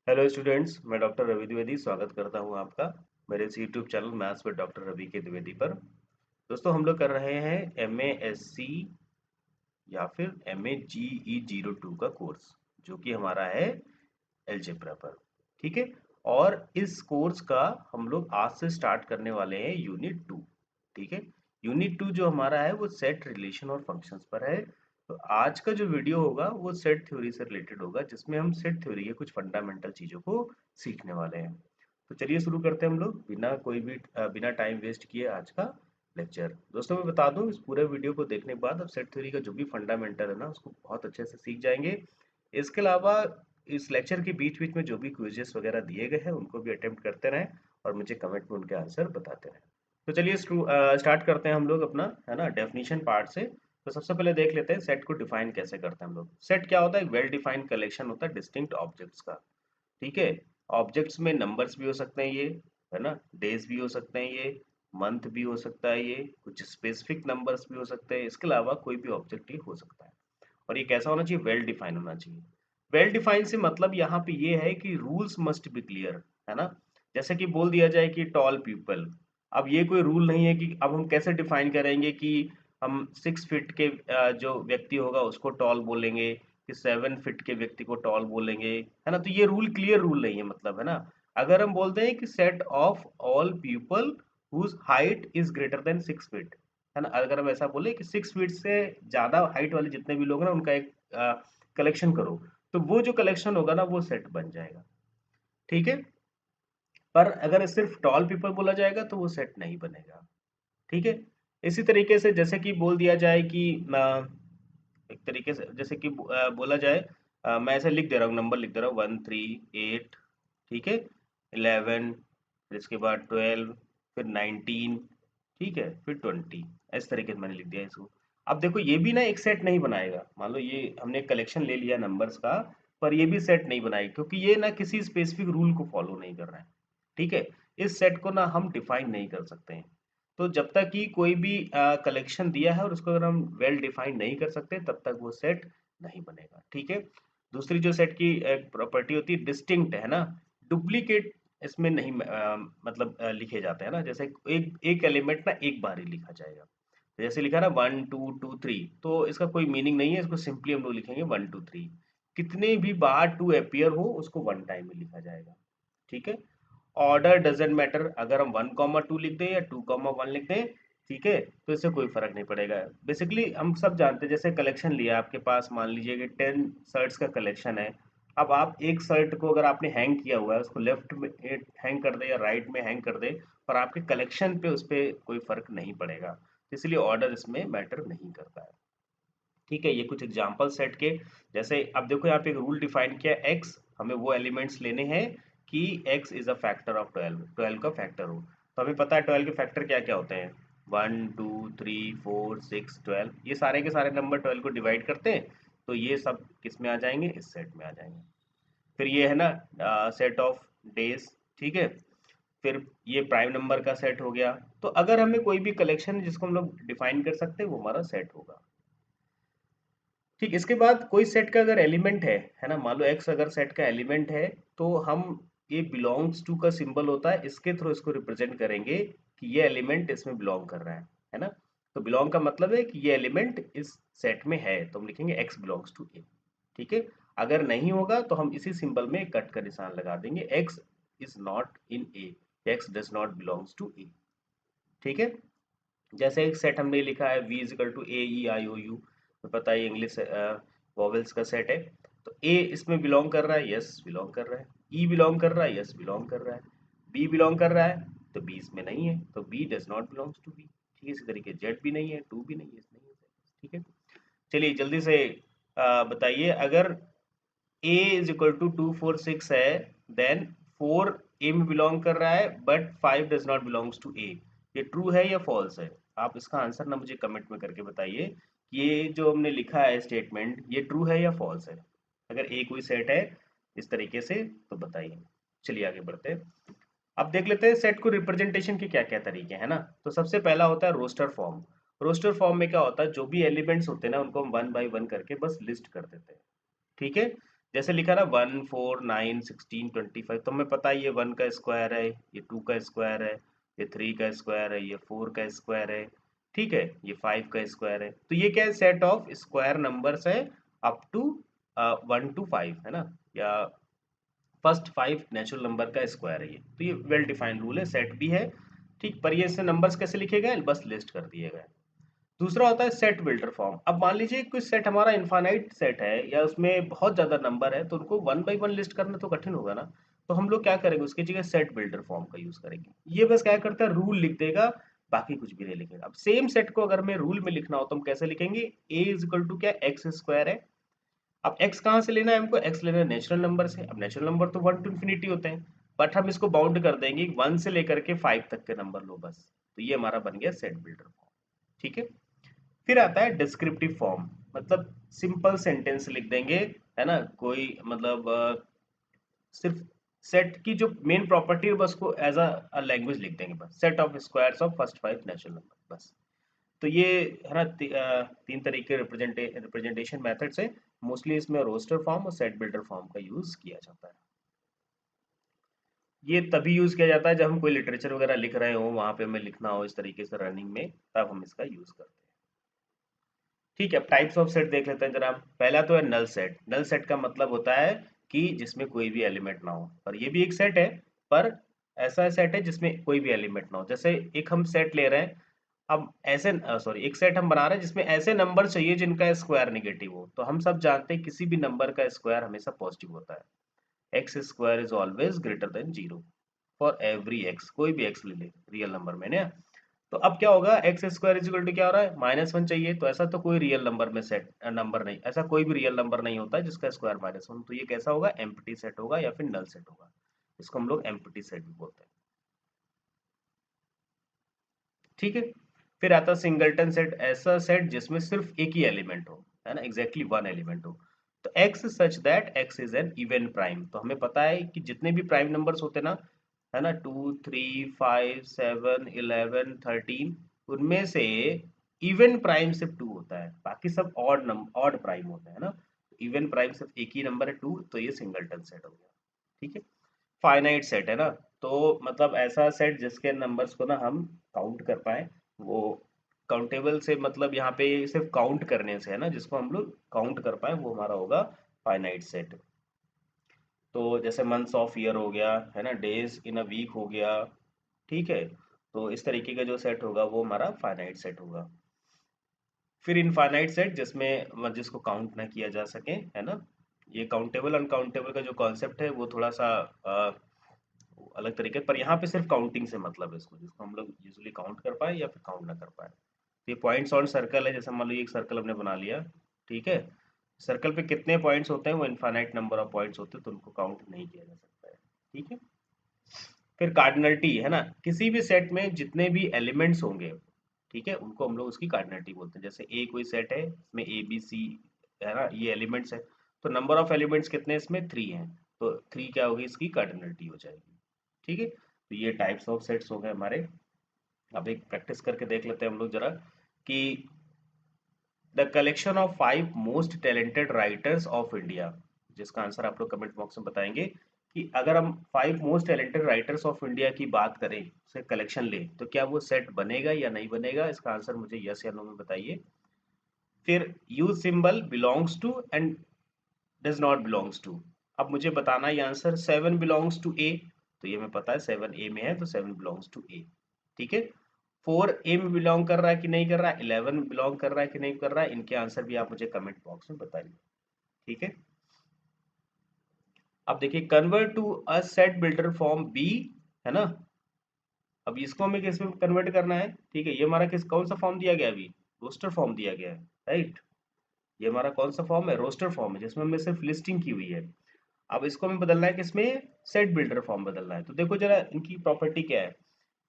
Hello students, मैं doctor Ravi Dwivedi स्वागत करता हूं आपका मेरे इस YouTube channel maths with doctor Ravi K Dwivedi पर। दोस्तों, हम लोग कर रहे हैं MASC या फिर MAGE02 का कोर्स, जो कि हमारा है अलजेब्रा पर। ठीक है। और इस कोर्स का हम लोग आज से स्टार्ट करने वाले हैं यूनिट 2। ठीक है। यूनिट 2 जो हमारा है वो सेट, रिलेशन और फंक्शंस पर है। तो आज का जो वीडियो होगा वो सेट थ्योरी से रिलेटेड होगा, जिसमें हम सेट थ्योरी के कुछ फंडामेंटल चीज़ों को सीखने वाले हैं। तो चलिए शुरू करते हैं हम लोग बिना टाइम वेस्ट किए आज का लेक्चर। दोस्तों, मैं बता दूं, इस पूरे वीडियो को देखने के बाद अब सेट थ्योरी का जो भी फंडामेंटल है ना, उसको बहुत अच्छे से सीख जाएंगे। इसके अलावा इस लेक्चर के बीच बीच में जो भी क्विजेस वगैरह दिए गए हैं उनको भी अटेम्प्ट करते रहें और मुझे कमेंट में उनके आंसर बताते रहें। तो चलिए स्टार्ट करते हैं हम लोग अपना, है ना, डेफिनेशन पार्ट से। तो सबसे पहले देख लेते हैं सेट को डिफाइन कैसे करते हैं हम लोग। सेट क्या होता है? वेल डिफाइंड कलेक्शन होता है डिस्टिंक्ट ऑब्जेक्ट्स का। ठीक है। ऑब्जेक्ट्स में नंबर्स भी हो सकते हैं, ये है ना, डेज भी हो सकते हैं, ये मंथ भी हो सकता है, ये कुछ स्पेसिफिक नंबर्स भी हो सकते हैं। इसके अलावा कोई भी ऑब्जेक्ट ही हो सकता है। और ये कैसा होना चाहिए? वेल डिफाइन होना चाहिए। वेल डिफाइन से मतलब यहाँ पे ये है कि रूल्स मस्ट बी क्लियर, है ना। जैसे कि बोल दिया जाए कि टॉल पीपल। अब ये कोई रूल नहीं है कि अब हम कैसे डिफाइन करेंगे कि हम 6 फीट के जो व्यक्ति होगा उसको टॉल बोलेंगे, कि 7 फीट के व्यक्ति को टॉल बोलेंगे, है ना। तो ये रूल क्लियर रूल नहीं है, मतलब, है ना। अगर हम बोलते हैं कि set of all people whose height is greater than 6 feet, है ना, अगर हम ऐसा बोले कि 6 फीट से ज्यादा हाइट वाले जितने भी लोग हैं ना, उनका एक कलेक्शन करो, तो वो जो कलेक्शन होगा ना वो सेट बन जाएगा। ठीक है। पर अगर सिर्फ टॉल पीपल बोला जाएगा तो वो सेट नहीं बनेगा। ठीक है। इसी तरीके से जैसे कि बोल दिया जाए कि एक तरीके से जैसे कि बोला जाए, मैं ऐसे लिख दे रहा हूँ, नंबर लिख दे रहा हूँ 1 3 8। ठीक है। 11, फिर इसके बाद 12, फिर 19, ठीक है, फिर 20। इस तरीके से मैंने लिख दिया इसको। अब देखो, ये भी ना एक सेट नहीं बनाएगा। मान लो ये हमने एक कलेक्शन ले लिया नंबर्स का, पर ये भी सेट नहीं बनाएगा, क्योंकि ये ना किसी स्पेसिफिक रूल को फॉलो नहीं कर रहा है। ठीक है। इस सेट को ना हम डिफाइन नहीं कर सकते हैं। तो जब तक कि कोई भी कलेक्शन दिया है और उसको अगर हम वेल डिफाइन नहीं कर सकते, तब तक वो सेट नहीं बनेगा। ठीक है। दूसरी जो सेट की प्रॉपर्टी होती है, डिस्टिंक्ट, है ना। डुप्लीकेट इसमें नहीं मतलब लिखे जाते हैं ना। जैसे एक एक एलिमेंट ना एक बार ही लिखा जाएगा। जैसे लिखा ना 1 2 2 3, तो इसका कोई मीनिंग नहीं है। इसको सिंपली हम लोग लिखेंगे 1 2 3। कितने भी बार टू अपियर हो उसको वन टाइम में लिखा जाएगा। ठीक है। ऑर्डर डजेंट मैटर, अगर हम 1 2 लिख दें या 2 1 लिख दें, ठीक है, तो इससे कोई फर्क नहीं पड़ेगा। बेसिकली हम सब जानते हैं, जैसे कलेक्शन लिया आपके पास, मान लीजिए कि 10 शर्ट्स का कलेक्शन है। अब आप एक शर्ट को अगर आपने हैंग किया हुआ है, उसको लेफ्ट में हैंग कर दे या राइट में हैंग कर दे, और आपके कलेक्शन पे उस पर कोई फर्क नहीं पड़ेगा। तो इसलिए ऑर्डर इसमें मैटर नहीं करता है। ठीक है। ये कुछ एग्जांपल सेट के। जैसे अब देखो, यहाँ पे एक रूल डिफाइन किया, एक्स, हमें वो एलिमेंट्स लेने हैं कि x is a factor of 12, 12 का फैक्टर हो। तो हमें पता है 12 के फैक्टर क्या क्या होते हैं, 1 2 3 4 6 12। ये सारे के सारे नंबर 12 को डिवाइड करते हैं, तो ये सब किस में आ जाएंगे? इस सेट में आ जाएंगे। फिर ये है ना सेट ऑफ डेज। ठीक है। फिर ये प्राइम नंबर का सेट हो गया। तो अगर हमें कोई भी कलेक्शन जिसको हम लोग डिफाइन कर सकते हैं, वो हमारा सेट होगा। ठीक। इसके बाद कोई सेट का अगर एलिमेंट है ना, मान लो एक्स अगर सेट का एलिमेंट है, तो हम ये बिलोंग्स टू का सिंबल होता है, इसके थ्रू इसको रिप्रेजेंट करेंगे कि ये एलिमेंट इसमें बिलोंग कर रहा है ना। तो बिलोंग का मतलब है कि ये एलिमेंट इस सेट में है, तो हम लिखेंगे एक्स बिलोंग्स टू ए। ठीक है। अगर नहीं होगा तो हम इसी सिंबल में कट का निशान लगा देंगे, X is not in A, X does not belongs to A. ठीक है। जैसे एक सेट हमने लिखा है V equal to A E I O U, तो पता है इंग्लिश वॉवेल्स का सेट है। तो ए इसमें बिलोंग कर रहा है, यस बिलोंग कर रहा है। ई बिलोंग कर रहा है, यस बिलोंग कर रहा है। बी बिलोंग कर रहा है, तो बी इसमें नहीं है, तो B does not belongs to B. ठीक है। इसी तरीके जेड भी नहीं है, टू भी नहीं है, इसमें नहीं है। ठीक है। चलिए जल्दी से बताइए, अगर a इज इक्वल टू 2 4 6 है, देन 4 a में बिलोंग कर रहा है but 5 does not belongs to a। ये ट्रू है या फॉल्स है? आप इसका आंसर ना मुझे कमेंट में करके बताइए कि ये जो हमने लिखा है स्टेटमेंट, ये ट्रू है या फॉल्स है। अगर a कोई सेट है इस तरीके से, तो बताइए। चलिए आगे बढ़ते हैं। अब देख लेते हैं सेट को रिप्रेजेंटेशन के क्या क्या तरीके हैं ना। तो सबसे पहला होता है रोस्टर फॉर्म। रोस्टर फॉर्म में क्या होता है, जो भी एलिमेंट्स होते हैं ना, उनको हम वन बाय वन करके बस लिस्ट कर देते हैं। ठीक है। जैसे लिखा ना 1 4 9 16 25, तो हमें पता है ये 1 का स्क्वायर है, ये 2 का स्क्वायर है, ये 3 का स्क्वायर है, ये 4 का स्क्वायर है, ठीक है, ये 5 का स्क्वायर है। तो ये क्या है, सेट ऑफ स्क्वायर नंबर्स है अप टू 1 to 5 है ना, या फर्स्ट 5 नेचुरल नंबर का स्क्वायर है ये। तो ये वेल डिफाइंड रूल है, सेट भी है, ठीक। पर ये इससे नंबर्स कैसे लिखे गए, बस लिस्ट कर दिए गए। दूसरा होता है सेट बिल्डर फॉर्म। अब मान लीजिए कोई सेट हमारा इनफाइनाइट सेट है या उसमें बहुत ज्यादा नंबर है, तो उनको वन बाई वन लिस्ट करना तो कठिन होगा ना। तो हम लोग क्या करेंगे, उसकी जगह सेट बिल्डर फॉर्म का यूज करेंगे। ये बस क्या करता है, रूल लिख देगा, बाकी कुछ भी नहीं लिखेगा। अब सेम सेट को अगर हमें रूल में लिखना हो तो हम कैसे लिखेंगे, ए इज इक्वल टू क्या, एक्स स्क्वायर है। अब x कहाँ से लेना है हमको, x लेना है नेचुरल नंबर से। अब नेचुरल नंबर तो 1 टू इन्फिनिटी होते हैं, बट हम इसको बाउंड कर देंगे 1 से लेकर के 5 तक के नंबर लो बस। तो ये हमारा बन गया सेट बिल्डर फॉर्म, ठीक है। फिर आता है डिस्क्रिप्टिव फॉर्म, मतलब सिंपल सेंटेंस लिख देंगे, है ना, कोई मतलब सिर्फ सेट की जो मेन प्रॉपर्टी है बस को एज अ लैंग्वेज लिख देंगे, बस set of squares of first 5 natural number बस। तो ये है ना, तीन तरीके रिप्रेजेंटेशन मेथड से मोस्टली इसमें रोस्टर फॉर्म और सेट बिल्डर फॉर्म का यूज किया जाता है। ये तभी यूज किया जाता है जब हम कोई लिटरेचर वगैरह लिख रहे हो, वहां पे हमें लिखना हो इस तरीके से रनिंग में, तब हम इसका यूज करते हैं। ठीक है, अब टाइप्स ऑफ सेट देख लेते हैं जरा। पहला तो है नल सेट। नल सेट का मतलब होता है कि जिसमें कोई भी एलिमेंट ना हो। पर ये भी एक सेट है, पर ऐसा सेट है जिसमें कोई भी एलिमेंट ना हो। जैसे एक हम सेट ले रहे हैं, अब ऐसे सॉरी एक सेट हम बना रहे हैं जिसमें ऐसे नंबर चाहिए जिनका स्क्वायर नेगेटिव हो। तो हम सब जानते हैं किसी भी नंबर का स्क्वायर हमेशा पॉजिटिव होता है। X square is always greater than 0 for every x, कोई भी एक्स ले ले रियल नंबर में ना। तो अब क्या होगा, x square is equal to क्या हो रहा है, -1 चाहिए। तो ऐसा तो कोई रियल नंबर में सेट नंबर नहीं, ऐसा कोई भी रियल नंबर नहीं होता है जिसका स्क्वायर -1। तो ये कैसा होगा, एम्प्टी सेट होगा या फिर नल सेट होगा। इसको हम लोग एम्प्टी सेट भी बोलते हैं, ठीक है। फिर आता है सिंगलटन सेट, ऐसा सेट जिसमें सिर्फ एक ही एलिमेंट हो, है ना, एग्जैक्टली वन एलिमेंट हो। तो x such that x is an even prime. तो हमें पता है कि जितने भी प्राइम नंबर्स होते हैं ना, है ना, 2 3 5 7 11 13, उनमें से इवन प्राइम सिर्फ 2 होता है, बाकी सब ऑड प्राइम होते हैं ना। इवन प्राइम सिर्फ एक ही नंबर है 2, तो ये सिंगलटन सेट हो गया, ठीक है। फाइनाइट सेट है ना, तो मतलब ऐसा सेट जिसके नंबर्स को ना हम काउंट कर पाए, वो काउंटेबल से मतलब यहाँ पे सिर्फ काउंट करने से है ना, जिसको हम लोग काउंट कर पाए वो हमारा होगा फाइनाइट सेट। तो जैसे मंथ्स ऑफ ईयर हो गया, है ना, डेज इन अ वीक हो गया, ठीक है। तो इस तरीके का जो सेट होगा वो हमारा फाइनाइट सेट होगा। फिर इनफाइनाइट सेट जिसमें जिसको काउंट ना किया जा सके, है ना। ये काउंटेबल अनकाउंटेबल का जो कॉन्सेप्ट है वो थोड़ा सा अलग तरीके, पर यहाँ पे सिर्फ काउंटिंग से मतलब है इसको, जिसको हम लोग यूजुअली काउंट कर पाए या फिर काउंट ना कर पाए। तो ये पॉइंट्स ऑन सर्कल है, जैसे मान लो ये एक सर्कल हमने बना लिया, ठीक है। सर्कल पे कितने पॉइंट्स होते हैं, वो इनफाइनाइट नंबर ऑफ पॉइंट्स होते हैं, तो उनको काउंट नहीं किया जा सकता है, ठीक है। फिर कार्डिनलिटी है ना, किसी भी सेट में जितने भी एलिमेंट्स होंगे, ठीक है, उनको हम लोग उसकी कार्डिनलिटी बोलते हैं। जैसे ए कोई सेट है, इसमें ए बी सी, है ना, ये एलिमेंट्स है, तो नंबर ऑफ एलिमेंट्स कितने हैं इसमें, 3 हैं। तो 3 क्या होगी, इसकी कार्डिनलिटी हो जाएगी, ठीक है। तो ये टाइप्स ऑफ सेट्स हो गए हमारे। अब एक प्रैक्टिस करके देख लेते हैं हम लोग जरा, कि the collection of 5 most talented writers of India, जिसका आंसर आप लोग कमेंट बॉक्स में बताएंगे, कि अगर हम 5 most talented writers of India की बात करें, उसे कलेक्शन ले, तो क्या वो सेट बनेगा या नहीं बनेगा, इसका आंसर मुझे यस या नो में बताइए। फिर use symbol belongs to and does not belongs to. अब मुझे बताना ये आंसर, 7 बिलोंग्स टू ए, तो ये मैं पता है 7 ए में है, तो 7 बिलोंग्स टू ए, ठीक है। 4 ए में बिलोंग कर रहा है कि नहीं कर रहा है, 11 में बिलोंग कर रहा है कि नहीं कर रहा है, इनके आंसर भी आप मुझे कमेंट बॉक्स में बताइए, ठीक है। अब देखिए, convert to a set builder form B, है ना। अब इसको हमें किस में कन्वर्ट करना है, ठीक है। ये हमारा किस कौन सा फॉर्म दिया गया, अभी रोस्टर फॉर्म दिया गया है, राइट। ये हमारा कौन सा फॉर्म है, रोस्टर फॉर्म है, जिसमें हमें सिर्फ लिस्टिंग की हुई है। अब इसको हमें बदलना है किसमें, सेट बिल्डर फॉर्म बदलना है। तो देखो जरा इनकी प्रॉपर्टी क्या है।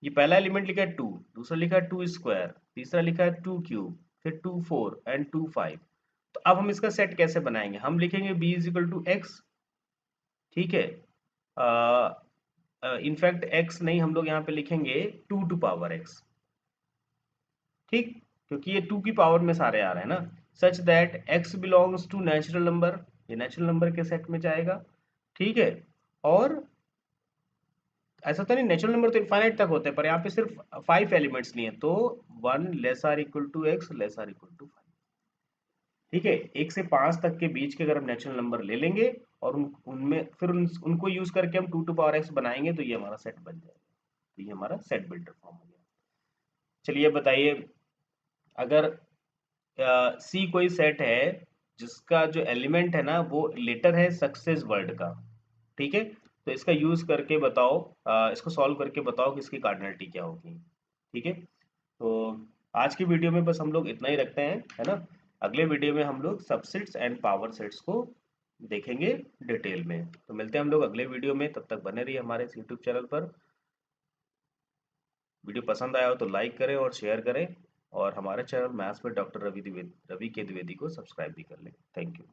ये पहला एलिमेंट लिखा है 2, दूसरा लिखा है 2 स्क्वायर, तीसरा लिखा है 2 क्यूब, फिर 2 4 एंड 2 5। तो अब हम इसका सेट कैसे बनाएंगे, हम लिखेंगे b is equal to x, ठीक है। इनफैक्ट x नहीं, हम लोग यहाँ पे लिखेंगे 2 टू पावर x, ठीक, क्योंकि ये 2 की पावर में सारे आ रहे हैं ना। Such that x belongs to natural number, ये नेचुरल नंबर के सेट में जाएगा, ठीक है। और ऐसा तो नहीं, नेचुरल नंबर तो इनफाइनाइट तक होते हैं, पर यहाँ पे सिर्फ 5 एलिमेंट्स लिए हैं, तो 1 less or equal to x less or equal to 5, ठीक है। 1 से 5 तक के बीच के अगर हम नेचुरल नंबर ले लेंगे और उनमें फिर उनको यूज करके हम 2 टू पावर एक्स बनाएंगे, तो ये हमारा सेट बन जाएगा। तो ये हमारा सेट बिल्डर फॉर्म हो गया। चलिए बताइए, अगर सी कोई सेट है जिसका जो एलिमेंट है ना वो लेटर है सक्सेस वर्ड का, ठीक है, तो इसका यूज करके बताओ, इसको सॉल्व करके बताओ कि इसकी कार्डिनलिटी क्या होगी, ठीक है। तो आज की वीडियो में बस हम लोग इतना ही रखते हैं, है ना। अगले वीडियो में हम लोग सबसेट्स एंड पावर सेट्स को देखेंगे डिटेल में। तो मिलते हैं हम लोग अगले वीडियो में, तब तक बने रहिए हमारे इस यूट्यूब चैनल पर। वीडियो पसंद आया हो तो लाइक करें और शेयर करें, और हमारे channel maths with doctor Ravi K Dwivedi को सब्सक्राइब भी कर लें। Thank you.